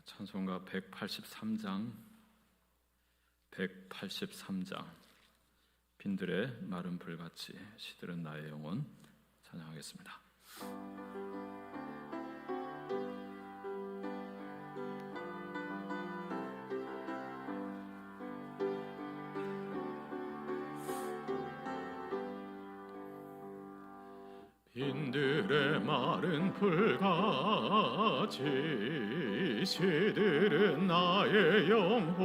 찬송가 183장 빈들의 마른 불같이 시들은 나의 영혼 찬양하겠습니다. 빈들의 마른 불같이 시들은 나의 영혼,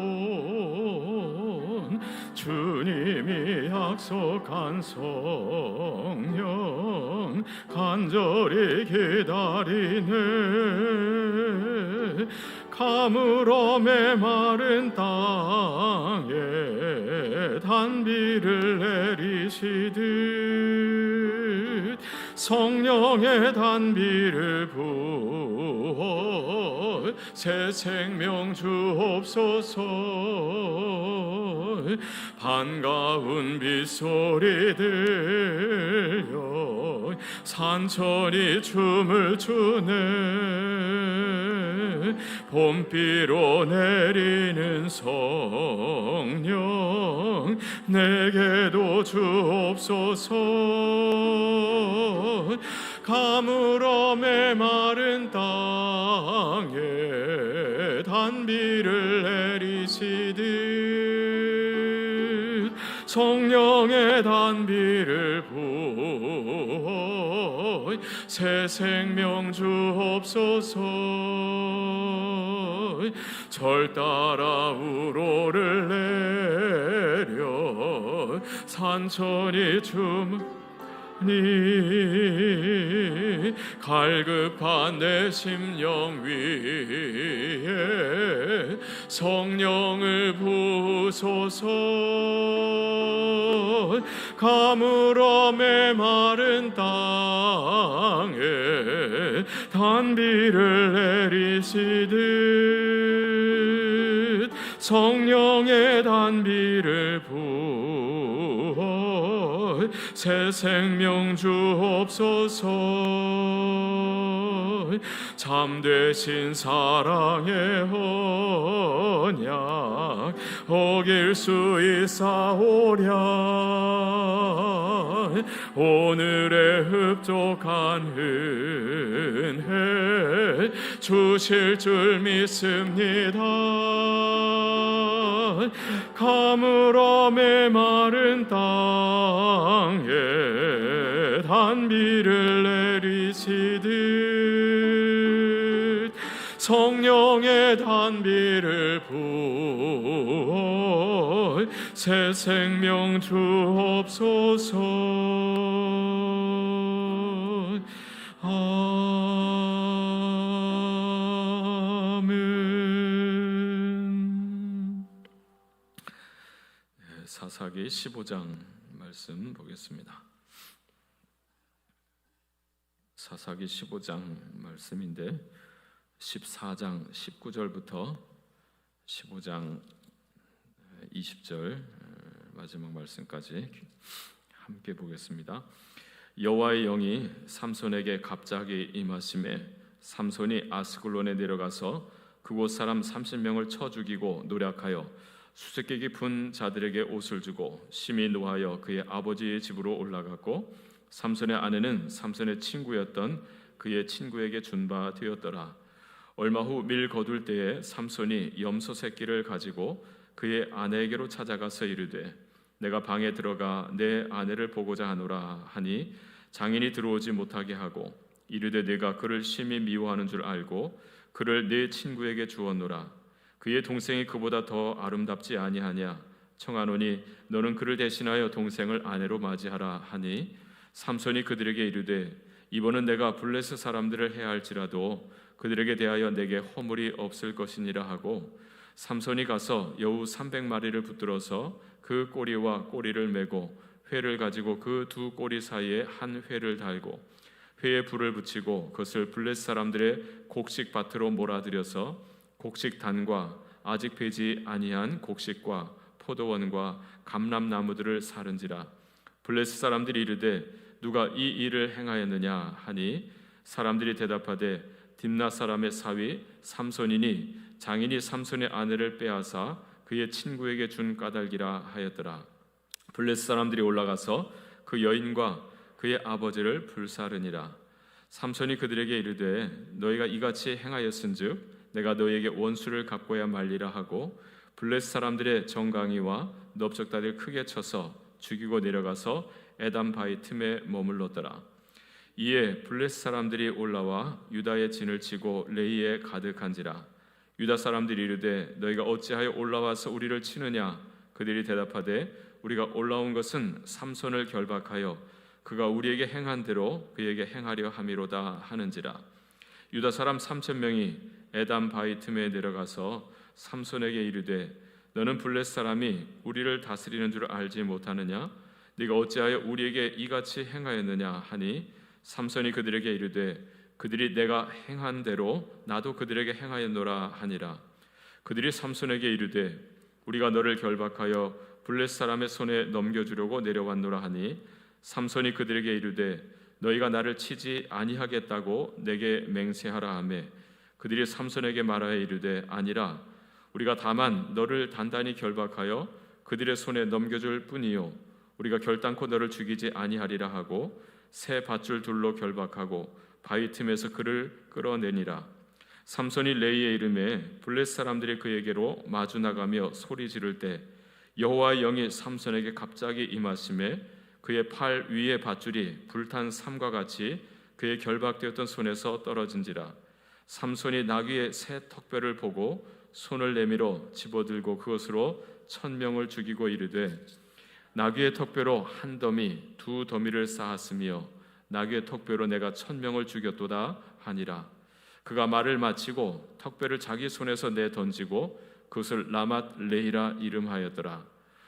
주님이 약속한 성령 간절히 기다리네. 가물어 메마른 땅에 단비를 내리시듯 성령의 단비를 부어 새 생명 주옵소서. 반가운 빗소리 들려 산천이 춤을 추네. 봄비로 내리는 성령 내게도 주옵소서. 가물어 메마른 땅에 단비를 내리시듯 성령의 단비를 부어 새 생명 주옵소서. 절 따라 우로를 내려 산천이 춤니 갈급한 내 심령 위에 성령을 부소서. 가물어 메마른 땅에 단비를 내리시듯 성령의 단비를 부어 새 생명 주옵소서. 참되신 사랑의 언약 어길 수 있사오랴. 오늘의 흡족한 은혜 주실 줄 믿습니다. 가물어 메마른 땅에 단비를 내리시듯 성령의 단비를 부어 새 생명 주옵소서. 아멘. 사사기 15장 말씀 보겠습니다. 사사기 15장 말씀인데 14장 19절부터 15장 20절 마지막 말씀까지 함께 보겠습니다. 여호와의 영이 삼손에게 갑자기 임하심에 삼손이 아스글론에 내려가서 그곳 사람 30명을 쳐 죽이고 노략하여 수수께 깊은 자들에게 옷을 주고 심히 노하여 그의 아버지의 집으로 올라갔고 삼손의 아내는 삼손의 친구였던 그의 친구에게 준 바 되었더라. 얼마 후 밀 거둘 때에 삼손이 염소 새끼를 가지고 그의 아내에게로 찾아가서 이르되 내가 방에 들어가 내 아내를 보고자 하노라 하니 장인이 들어오지 못하게 하고 이르되 내가 그를 심히 미워하는 줄 알고 그를 내 친구에게 주었노라. 그의 동생이 그보다 더 아름답지 아니하냐. 청하노니 너는 그를 대신하여 동생을 아내로 맞이하라 하니 삼손이 그들에게 이르되 이번은 내가 블레셋 사람들을 해할지라도 그들에게 대하여 내게 허물이 없을 것이니라 하고 삼손이 가서 여우 300마리를 붙들어서 그 꼬리와 꼬리를 메고 회를 가지고 그 두 꼬리 사이에 한 회를 달고 회에 불을 붙이고 그것을 블레셋 사람들의 곡식 밭으로 몰아들여서 곡식 단과 아직 베지 아니한 곡식과 포도원과 감람나무들을 사른지라. 블레셋 사람들이 이르되 누가 이 일을 행하였느냐 하니 사람들이 대답하되 딥나 사람의 사위 삼손이니 장인이 삼손의 아내를 빼앗아 그의 친구에게 준 까닭이라 하였더라. 블레셋 사람들이 올라가서 그 여인과 그의 아버지를 불사르니라. 삼손이 그들에게 이르되 너희가 이같이 행하였은즉 내가 너희에게 원수를 갚고야 말리라 하고 블레셋 사람들의 정강이와 넓적다리를 크게 쳐서 죽이고 내려가서 에담 바위 틈에 머물렀더라. 이에 블레셋 사람들이 올라와 유다의 진을 치고 레이에 가득한지라. 유다 사람들이 이르되 너희가 어찌하여 올라와서 우리를 치느냐? 그들이 대답하되 우리가 올라온 것은 삼손을 결박하여 그가 우리에게 행한 대로 그에게 행하려 함이로다 하는지라. 유다 사람 3,000명이 에담 바위 틈에 내려가서 삼손에게 이르되 너는 블레셋 사람이 우리를 다스리는 줄 알지 못하느냐? 네가 어찌하여 우리에게 이같이 행하였느냐 하니 삼손이 그들에게 이르되 그들이 내가 행한 대로 나도 그들에게 행하였노라 하니라. 그들이 삼손에게 이르되 우리가 너를 결박하여 블레셋 사람의 손에 넘겨주려고 내려왔노라 하니 삼손이 그들에게 이르되 너희가 나를 치지 아니하겠다고 내게 맹세하라 하매 그들이 삼손에게 말하여 이르되 아니라 우리가 다만 너를 단단히 결박하여 그들의 손에 넘겨줄 뿐이요 우리가 결단코 너를 죽이지 아니하리라 하고 새 밧줄 둘로 결박하고 바위 틈에서 그를 끌어내니라. 삼손이 레이에 이르매 블레셋 사람들이 그에게로 마주 나가며 소리 지를 때 여호와의 영이 삼손에게 갑자기 임하심에 그의 팔 위의 밧줄이 불탄 삼과 같이 그의 결박되었던 손에서 떨어진지라. 삼손이 나귀의 새 턱뼈를 보고 손을 내밀어 집어들고 그것으로 1,000명을 죽이고 이르되 나귀의 턱뼈로 한 더미 두 더미를 쌓았으며 나귀의 턱뼈로 내가 1,000명을 죽였도다 하니라. 그가 말을 마치고 턱뼈를 자기 손에서 내 던지고 그것을 라맛 레히라 이름하였더라.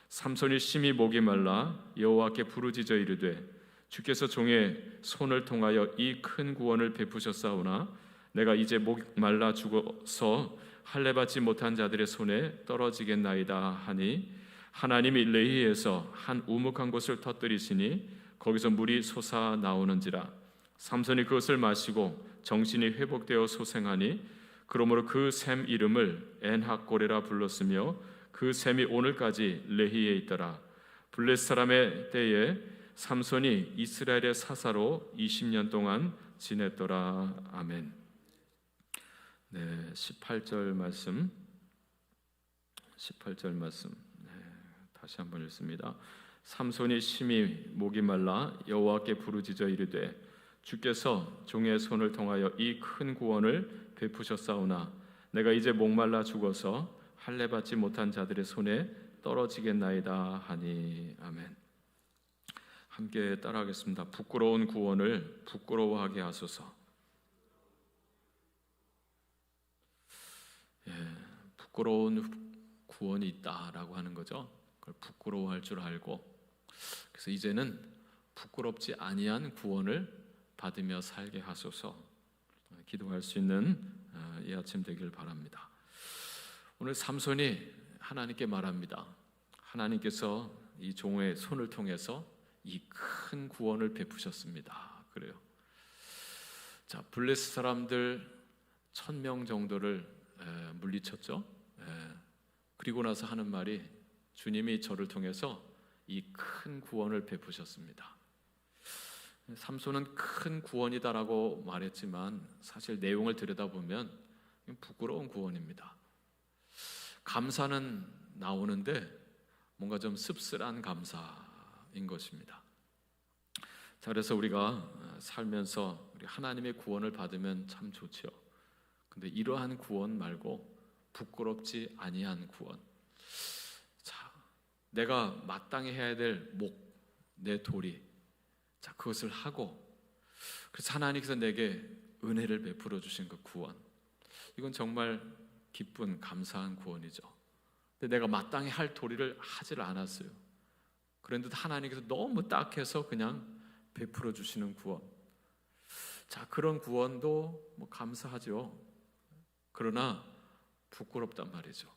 삼손이 심히 목이 말라 여호와께 부르짖어 이르되 주께서 종의 손을 통하여 이 큰 구원을 베푸셨사오나 내가 이제 목 말라 죽어서 할례 받지 못한 자들의 손에 떨어지겠나이다 하니 하나님이 레히에서 한 우묵한 곳을 터뜨리시니 거기서 물이 솟아 나오는지라. 삼손이 그것을 마시고 정신이 회복되어 소생하니 그러므로 그 샘 이름을 엔학고레라 불렀으며 그 샘이 오늘까지 레히에 있더라. 블레셋 사람의 때에 삼손이 이스라엘의 사사로 20년 동안 지냈더라. 아멘. 네, 18절 말씀. 다시 한번 읽습니다. 삼손이 심히 목이 말라 여호와께 부르짖어 이르되 주께서 종의 손을 통하여 이 큰 구원을 베푸셨사오나 내가 이제 목말라 죽어서 할례 받지 못한 자들의 손에 떨어지겠나이다 하니. 아멘. 함께 따라하겠습니다. 부끄러운 구원을 부끄러워하게 하소서. 부끄러운 구원이 있다라고 하는 거죠. 그걸 부끄러워할 줄 알고 그래서 이제는 부끄럽지 아니한 구원을 받으며 살게 하소서. 기도할 수 있는 이 아침 되길 바랍니다. 오늘 삼손이 하나님께 말합니다. 하나님께서 이 종의 손을 통해서 이 큰 구원을 베푸셨습니다. 그래요. 자, 블레셋 사람들 1,000명 정도를 물리쳤죠. 그리고 나서 하는 말이 주님이 저를 통해서 이 큰 구원을 베푸셨습니다. 삼손은 큰 구원이다라고 말했지만 사실 내용을 들여다보면 부끄러운 구원입니다. 감사는 나오는데 뭔가 좀 씁쓸한 감사인 것입니다. 자, 그래서 우리가 살면서 우리 하나님의 구원을 받으면 참 좋죠. 근데 이러한 구원 말고 부끄럽지 아니한 구원. 자, 내가 마땅히 해야 될 목, 내 도리. 자, 그것을 하고 그래서 하나님께서 내게 은혜를 베풀어 주신 그 구원. 이건 정말 기쁜 감사한 구원이죠. 근데 내가 마땅히 할 도리를 하질 않았어요. 그런데 하나님께서 너무 딱해서 그냥 베풀어 주시는 구원. 자, 그런 구원도 뭐 감사하죠. 그러나 부끄럽단 말이죠.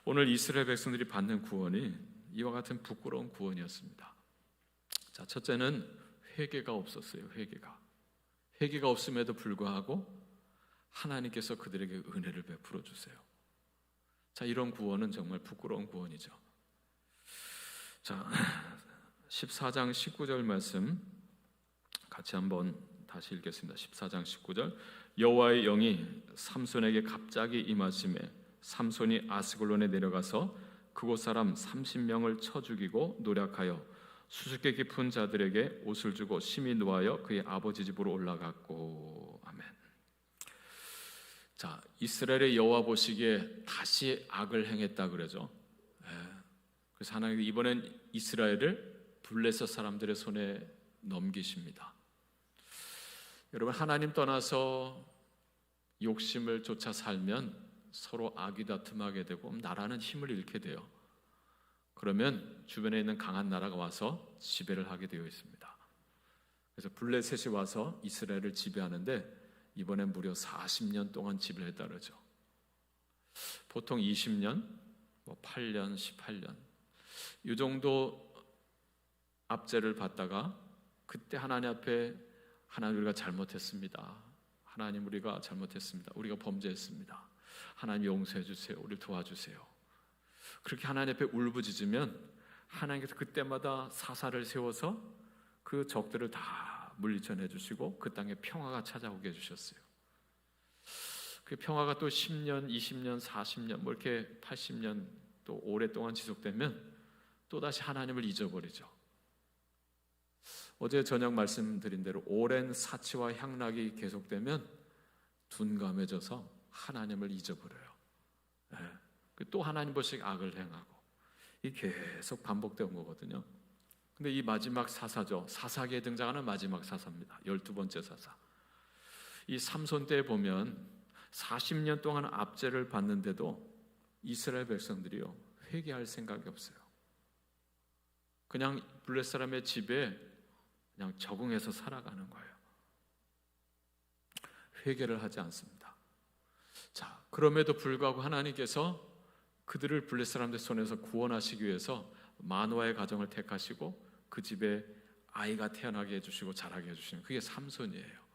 오늘 이스라엘 백성들이 받는 구원이 이와 같은 부끄러운 구원이었습니다. 자, 첫째는 회개가 없었어요. 회개가 없음에도 불구하고 하나님께서 그들에게 은혜를 베풀어 주세요. 자, 이런 구원은 정말 부끄러운 구원이죠. 자, 14장 19절 말씀 같이 한번 다시 읽겠습니다. 14장 19절. 여호와의 영이 삼손에게 갑자기 임하심에 삼손이 아스글론에 내려가서 그곳 사람 30명을 쳐 죽이고 노략하여 수수께 깊은 자들에게 옷을 주고 심히 노하여 그의 아버지 집으로 올라갔고. 아멘. 자, 이스라엘의 여호와 보시기에 다시 악을 행했다 그러죠. 그래서 하나님 이번엔 이스라엘을 블레셋 사람들의 손에 넘기십니다. 여러분, 하나님 떠나서 욕심을 쫓아 살면 서로 아귀다툼하게 되고 나라는 힘을 잃게 돼요. 그러면 주변에 있는 강한 나라가 와서 지배를 하게 되어 있습니다. 그래서 블레셋이 와서 이스라엘을 지배하는데 이번엔 무려 40년 동안 지배를 했다 그러죠. 보통 20년, 8년, 18년 이 정도 압제를 받다가 그때 하나님 앞에 하나님 우리가 잘못했습니다. 하나님 우리가 잘못했습니다. 우리가 범죄했습니다. 하나님 용서해 주세요. 우리를 도와주세요. 그렇게 하나님 앞에 울부짖으면 하나님께서 그때마다 사사를 세워서 그 적들을 다 물리쳐내 주시고 그 땅에 평화가 찾아오게 해주셨어요. 그 평화가 또 10년, 20년, 40년 뭐 이렇게 80년 또 오랫동안 지속되면 또다시 하나님을 잊어버리죠. 어제 저녁 말씀드린 대로 오랜 사치와 향락이 계속되면 둔감해져서 하나님을 잊어버려요. 또 하나님 보시기 악을 행하고 이게 계속 반복된 거거든요. 근데 이 마지막 사사죠. 사사기에 등장하는 마지막 사사입니다. 12번째 사사. 이 삼손 때에 보면 40년 동안 압제를 받는데도 이스라엘 백성들이요 회개할 생각이 없어요. 그냥 블레셋 사람의 집에 그냥 적응해서 살아가는 거예요. 회개를 하지 않습니다. 자, 그럼에도 불구하고 하나님께서 그들을 블레셋 사람들 손에서 구원하시기 위해서 마노아의 가정을 택하시고 그 집에 아이가 태어나게 해주시고 자라게 해주시는 그게 삼손이에요.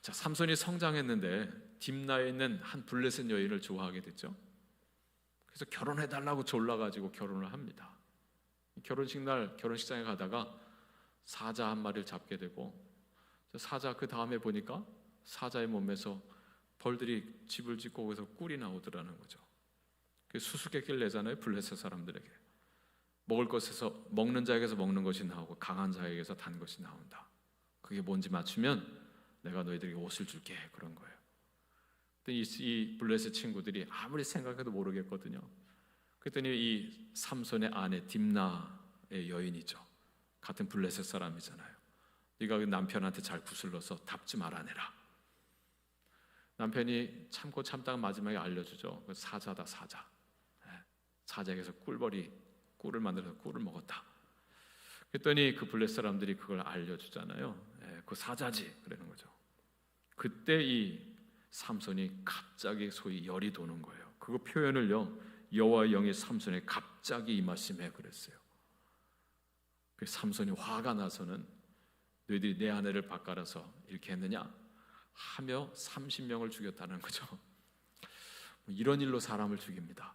자, 삼손이 성장했는데 딥나에 있는 한 블레셋 여인을 좋아하게 됐죠. 그래서 결혼해달라고 졸라가지고 결혼을 합니다. 결혼식 날 결혼식장에 가다가 사자 한 마리를 잡게 되고 사자 그 다음에 보니까 사자의 몸에서 벌들이 집을 짓고 거기서 꿀이 나오더라는 거죠. 수수께끼를 내잖아요. 블레셋 사람들에게 먹을 것에서 먹는 자에게서 먹는 것이 나오고 강한 자에게서 단 것이 나온다. 그게 뭔지 맞추면 내가 너희들에게 옷을 줄게 그런 거예요. 이 블레셋 친구들이 아무리 생각해도 모르겠거든요. 그랬더니 이 삼손의 아내 딥나의 여인이죠. 같은 블레셋 사람이잖아요. 네가 남편한테 잘 구슬러서 답 좀 알아내라. 남편이 참고 참다가 마지막에 알려주죠. 사자다 사자. 사자에게서 꿀을 만들어서 꿀을 먹었다. 그랬더니 그 블레셋 사람들이 그걸 알려주잖아요. 그 사자지 그러는 거죠. 그때 이 삼손이 갑자기 소위 열이 도는 거예요. 그거 표현을요 여호와의 영이 삼손에 갑자기 임하심에 그랬어요. 그 삼손이 화가 나서는 너희들이 내 아내를 바꿔라서 이렇게 했느냐 하며 30명을 죽였다는 거죠. 이런 일로 사람을 죽입니다.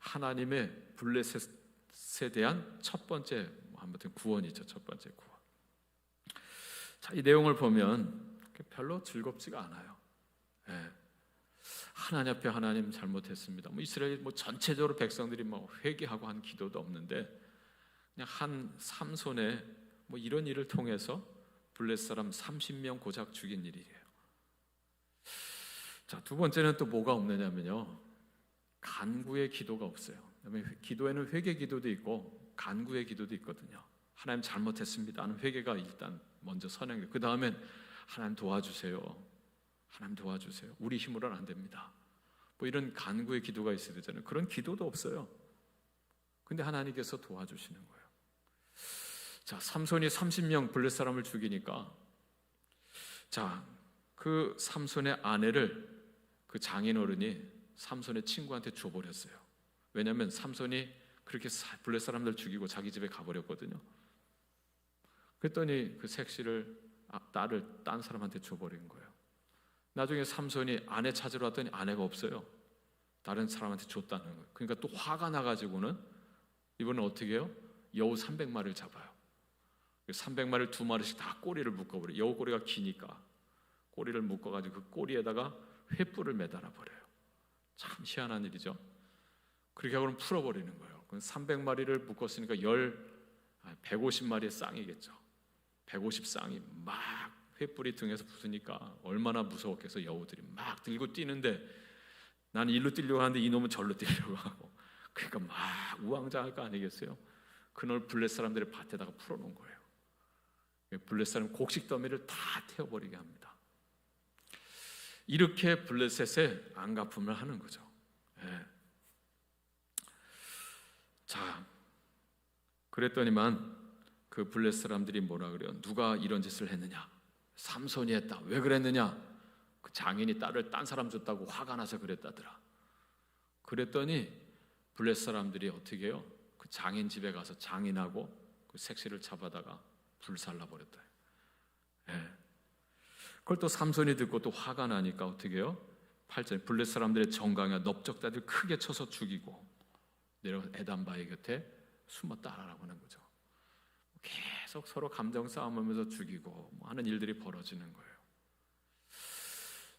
하나님의 블레셋에 대한 첫 번째 아무튼 구원이죠. 첫 번째 구원. 자, 이 내용을 보면 별로 즐겁지가 않아요. 하나님 앞에 하나님 잘못했습니다. 이스라엘 전체적으로 백성들이 회개하고 한 기도도 없는데 그냥 한 삼손의 이런 일을 통해서 블레셋 사람 30명 고작 죽인 일이에요. 자, 두 번째는 또 뭐가 없느냐면요. 간구의 기도가 없어요. 기도에는 회개 기도도 있고 간구의 기도도 있거든요. 하나님 잘못했습니다 하는 회개가 일단 먼저 선행돼요. 그 다음엔 하나님 도와주세요. 하나님 도와주세요. 우리 힘으로는 안 됩니다. 이런 간구의 기도가 있어야 되잖아요. 그런 기도도 없어요. 근데 하나님께서 도와주시는 거예요. 자, 삼손이 30명 블레셋 사람을 죽이니까 자, 그 삼손의 아내를 그 장인 어른이 삼손의 친구한테 줘버렸어요. 왜냐하면 삼손이 그렇게 블레셋 사람들 죽이고 자기 집에 가버렸거든요. 그랬더니 그 색시를 딸을 딴 사람한테 줘버린 거예요. 나중에 삼손이 아내 찾으러 왔더니 아내가 없어요. 다른 사람한테 줬다는 거예요. 그러니까 또 화가 나가지고는 이번엔 어떻게 해요? 여우 300마리를 잡아요. 300마리를 2마리씩 다 꼬리를 묶어버려요. 여우 꼬리가 기니까 꼬리를 묶어가지고 그 꼬리에다가 횃불을 매달아 버려요. 참 희한한 일이죠. 그렇게 하고는 풀어버리는 거예요. 300마리를 묶었으니까 150마리의 쌍이겠죠. 150쌍이 막 횃불이 등에서 붙으니까 얼마나 무서웠겠어. 여우들이 막 들고 뛰는데 나는 일로 뛰려고 하는데 이놈은 절로 뛰려고 하고, 그러니까 막 우왕좌왕할 거 아니겠어요. 그걸 블레셋 사람들의 밭에다가 풀어놓은 거예요. 블레셋 사람 곡식 더미를 다 태워버리게 합니다. 이렇게 블레셋의 안갚음을 하는 거죠. 예. 자, 그랬더니만 그 블레셋 사람들이 뭐라 그래요? 누가 이런 짓을 했느냐? 삼손이 했다. 왜 그랬느냐? 그 장인이 딸을 딴 사람 줬다고 화가 나서 그랬다더라. 그랬더니 블레셋 사람들이 어떻게 해요? 그 장인 집에 가서 장인하고 그 색시를 잡아다가 불살라 버렸다. 예. 그걸 또 삼손이 듣고 또 화가 나니까 어떻게 해요? 8절 블레셋 사람들의 정강에 넓적다들 크게 쳐서 죽이고 내려가서 에담바위 곁에 숨었다라고 하는 거죠. 계속 서로 감정 싸움하면서 죽이고 하는 일들이 벌어지는 거예요.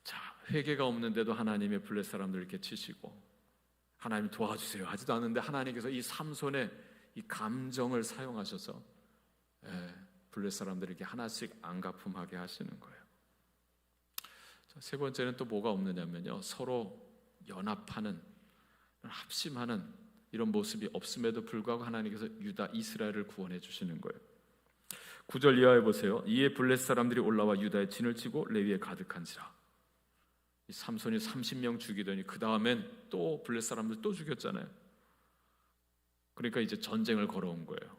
자, 회개가 없는데도 하나님의 블레셋 사람들 이렇게 치시고 하나님 도와주세요 하지도 않는데 하나님께서 이 삼손의 이 감정을 사용하셔서 블레셋 사람들에게 하나씩 안갚음하게 하시는 거예요. 자, 세 번째는 또 뭐가 없느냐면요, 서로 연합하는, 합심하는 이런 모습이 없음에도 불구하고 하나님께서 유다 이스라엘을 구원해 주시는 거예요. 9절 이하에 보세요. 이에 블레셋 사람들이 올라와 유다의 진을 치고 레위에 가득한지라. 이 삼손이 30명 죽이더니 그 다음엔 또 블레셋 사람들 또 죽였잖아요. 그러니까 이제 전쟁을 걸어온 거예요.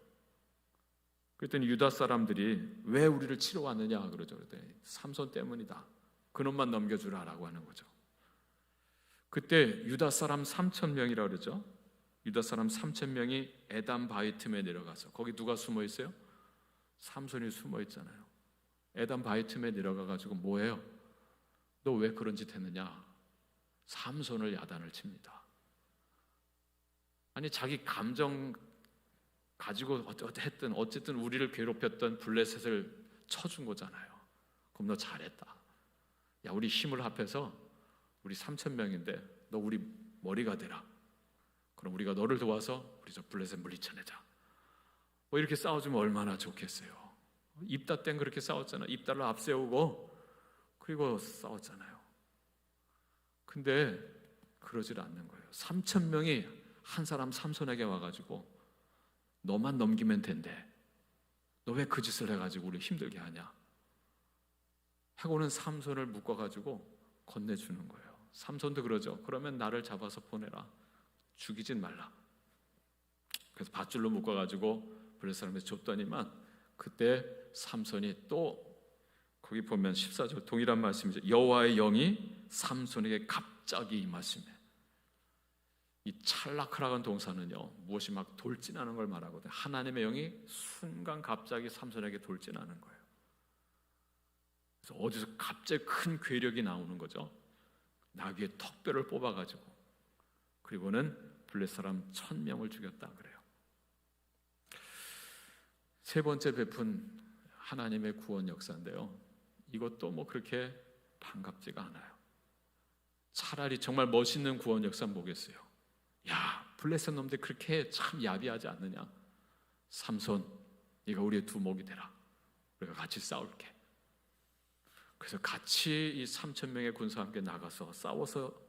그랬더니 유다 사람들이 왜 우리를 치러 왔느냐 그러죠. 그랬더니 삼손 때문이다. 그놈만 넘겨주라라고 하는 거죠. 그때 유다 사람 3,000명이라고 그러죠. 유다 사람 3,000명이 에담 바위 틈에 내려가서, 거기 누가 숨어 있어요? 삼손이 숨어 있잖아요. 에담 바위 틈에 내려가 가지고 뭐예요? 너 왜 그런 짓 했느냐? 삼손을 야단을 칩니다. 아니 자기 감정 가지고 어쨌든 우리를 괴롭혔던 블레셋을 쳐준 거잖아요. 그럼 너 잘했다. 야, 우리 힘을 합해서 우리 3,000명인데 너 우리 머리가 되라. 그럼 우리가 너를 도와서 우리 저 블레셋 물리쳐내자. 뭐 이렇게 싸워주면 얼마나 좋겠어요. 입다 땐 그렇게 싸웠잖아요. 입다를 앞세우고 그리고 싸웠잖아요. 근데 그러질 않는 거예요. 3,000명이 한 사람 삼손에게 와가지고 너만 넘기면 된대. 너 왜 그 짓을 해가지고 우리 힘들게 하냐? 하고는 삼손을 묶어가지고 건네주는 거예요. 삼손도 그러죠. 그러면 나를 잡아서 보내라. 죽이진 말라. 그래서 밧줄로 묶어가지고 블레셋 사람한테 줬더니만 그때 삼손이 또 거기 보면 14절 동일한 말씀이죠. 여호와의 영이 삼손에게 갑자기 임하시매. 이 찰락하라는 동사는요, 무엇이 막 돌진하는 걸 말하거든요. 하나님의 영이 순간 갑자기 삼손에게 돌진하는 거예요. 그래서 어디서 갑자기 큰 괴력이 나오는 거죠. 나귀의 턱뼈를 뽑아가지고, 그리고는 블레셋 사람 1,000명을 죽였다 그래요. 세 번째 베푼 하나님의 구원 역사인데요, 이것도 뭐 그렇게 반갑지가 않아요. 차라리 정말 멋있는 구원 역사 뭐겠어요? 야, 블레셋 놈들 그렇게 참 야비하지 않느냐? 삼손, 네가 우리의 두목이 되라. 우리가 같이 싸울게. 그래서 같이 이 3,000명의 군사와 함께 나가서 싸워서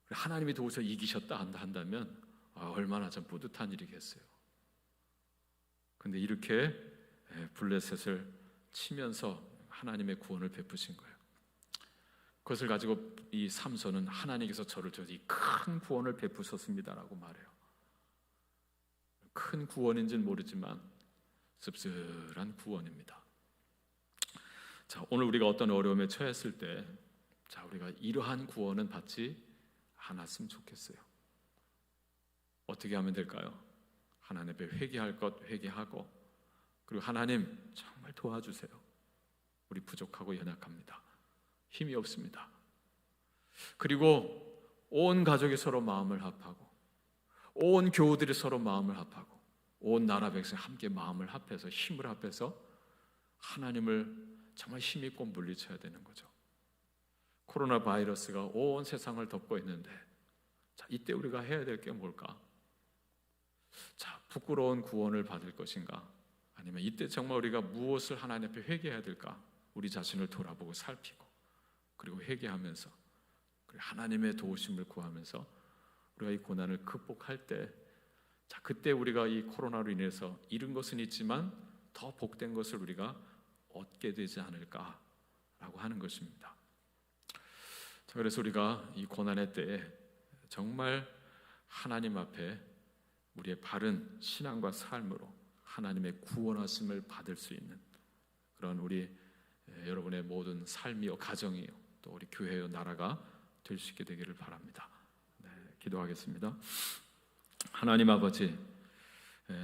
하나님이 도우셔 이기셨다 한다면 얼마나 좀 뿌듯한 일이겠어요. 근데 이렇게 블레셋을 치면서 하나님의 구원을 베푸신 거예요. 그것을 가지고 이 삼손은 하나님께서 저를 이 큰 구원을 베푸셨습니다라고 말해요. 큰 구원인지는 모르지만 씁쓸한 구원입니다. 자, 오늘 우리가 어떤 어려움에 처했을 때, 자, 우리가 이러한 구원은 받지 않았으면 좋겠어요. 어떻게 하면 될까요? 하나님 앞에 회개할 것 회개하고, 그리고 하나님 정말 도와주세요. 우리 부족하고 연약합니다. 힘이 없습니다. 그리고 온 가족이 서로 마음을 합하고 온 교우들이 서로 마음을 합하고 온 나라 백성이 함께 마음을 합해서 힘을 합해서 하나님을 정말 힘있고 물리쳐야 되는 거죠. 코로나 바이러스가 온 세상을 덮고 있는데, 자, 이때 우리가 해야 될 게 뭘까? 자, 부끄러운 구원을 받을 것인가? 아니면 이때 정말 우리가 무엇을 하나님 앞에 회개해야 될까? 우리 자신을 돌아보고 살피고 그리고 회개하면서 그리고 하나님의 도우심을 구하면서 우리가 이 고난을 극복할 때, 자, 그때 우리가 이 코로나로 인해서 잃은 것은 있지만 더 복된 것을 우리가 얻게 되지 않을까라고 하는 것입니다. 자, 그래서 우리가 이 고난의 때에 정말 하나님 앞에 우리의 바른 신앙과 삶으로 하나님의 구원하심을 받을 수 있는 그런 우리 여러분의 모든 삶이요 가정이요 또 우리 교회요 나라가 될 수 있게 되기를 바랍니다. 네, 기도하겠습니다. 하나님 아버지,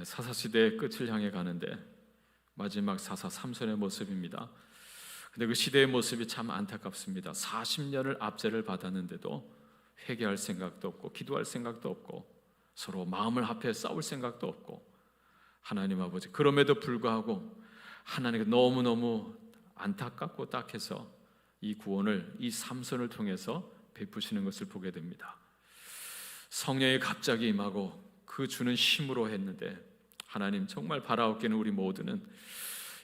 사사시대의 끝을 향해 가는데 마지막 사사 삼손의 모습입니다. 근데 그 시대의 모습이 참 안타깝습니다. 40년을 압제를 받았는데도 회개할 생각도 없고 기도할 생각도 없고 서로 마음을 합해 싸울 생각도 없고, 하나님 아버지, 그럼에도 불구하고 하나님께 너무너무 안타깝고 딱해서 이 구원을 이 삼손을 통해서 베푸시는 것을 보게 됩니다. 성령이 갑자기 임하고 그 주는 힘으로 했는데, 하나님 정말 바라옵기는 우리 모두는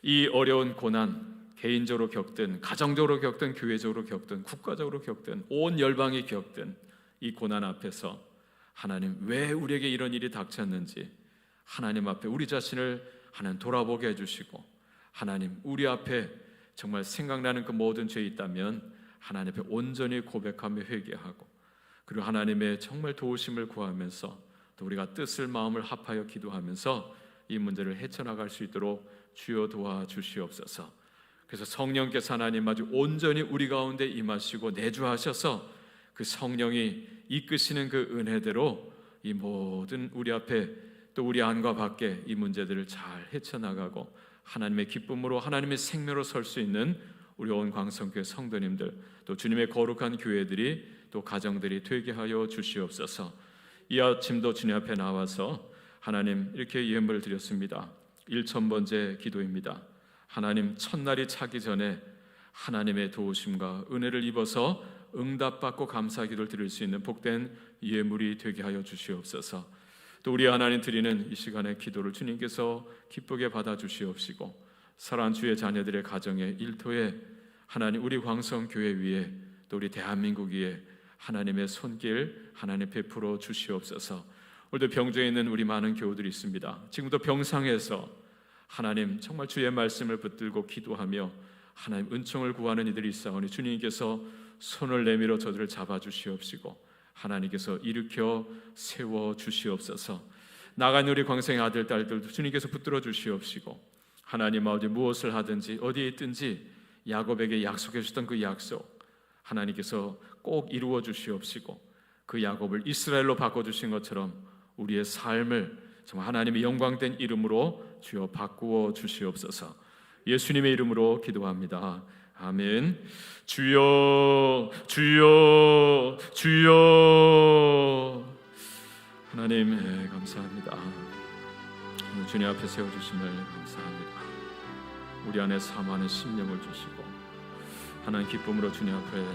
이 어려운 고난, 개인적으로 겪든 가정적으로 겪든 교회적으로 겪든 국가적으로 겪든 온 열방이 겪든 이 고난 앞에서 하나님 왜 우리에게 이런 일이 닥쳤는지 하나님 앞에 우리 자신을 하나님 돌아보게 해주시고, 하나님 우리 앞에 정말 생각나는 그 모든 죄 있다면 하나님 앞에 온전히 고백하며 회개하고 그리고 하나님의 정말 도우심을 구하면서 또 우리가 뜻을 마음을 합하여 기도하면서 이 문제를 헤쳐나갈 수 있도록 주여 도와주시옵소서. 그래서 성령께서 하나님 아주 온전히 우리 가운데 임하시고 내주하셔서 그 성령이 이끄시는 그 은혜대로 이 모든 우리 앞에 또 우리 안과 밖에 이 문제들을 잘 헤쳐나가고 하나님의 기쁨으로 하나님의 생명으로 설 수 있는 우리 온 광성교회 성도님들 또 주님의 거룩한 교회들이 또 가정들이 되게 하여 주시옵소서. 이 아침도 주님 앞에 나와서 하나님 이렇게 예물을 드렸습니다. 1000번째 기도입니다. 하나님 첫날이 차기 전에 하나님의 도우심과 은혜를 입어서 응답받고 감사 기도를 드릴 수 있는 복된 예물이 되게 하여 주시옵소서. 또 우리 하나님 드리는 이 시간의 기도를 주님께서 기쁘게 받아주시옵시고 사랑하는 주의 자녀들의 가정의 일터에 하나님 우리 광성교회 위에 또 우리 대한민국 위에 하나님의 손길 하나님 베풀어 주시옵소서. 오늘도 병정에 있는 우리 많은 교우들이 있습니다. 지금도 병상에서 하나님 정말 주의 말씀을 붙들고 기도하며 하나님 은총을 구하는 이들이 있사오니 주님께서 손을 내밀어 저들을 잡아주시옵시고 하나님께서 일으켜 세워주시옵소서. 나간 우리 광생의 아들 딸들도 주님께서 붙들어 주시옵시고 하나님 아버지 무엇을 하든지 어디에 있든지 야곱에게 약속해 주셨던 그 약속 하나님께서 꼭 이루어 주시옵시고 그 야곱을 이스라엘로 바꿔주신 것처럼 우리의 삶을 정말 하나님의 영광된 이름으로 주여 바꾸어 주시옵소서. 예수님의 이름으로 기도합니다. 아멘. 주여 주여 주여. 하나님 감사합니다. 주님 앞에 세워주심을 감사합니다. 우리 안에 사모하는 심령을 주시고 하나님 기쁨으로 주님 앞에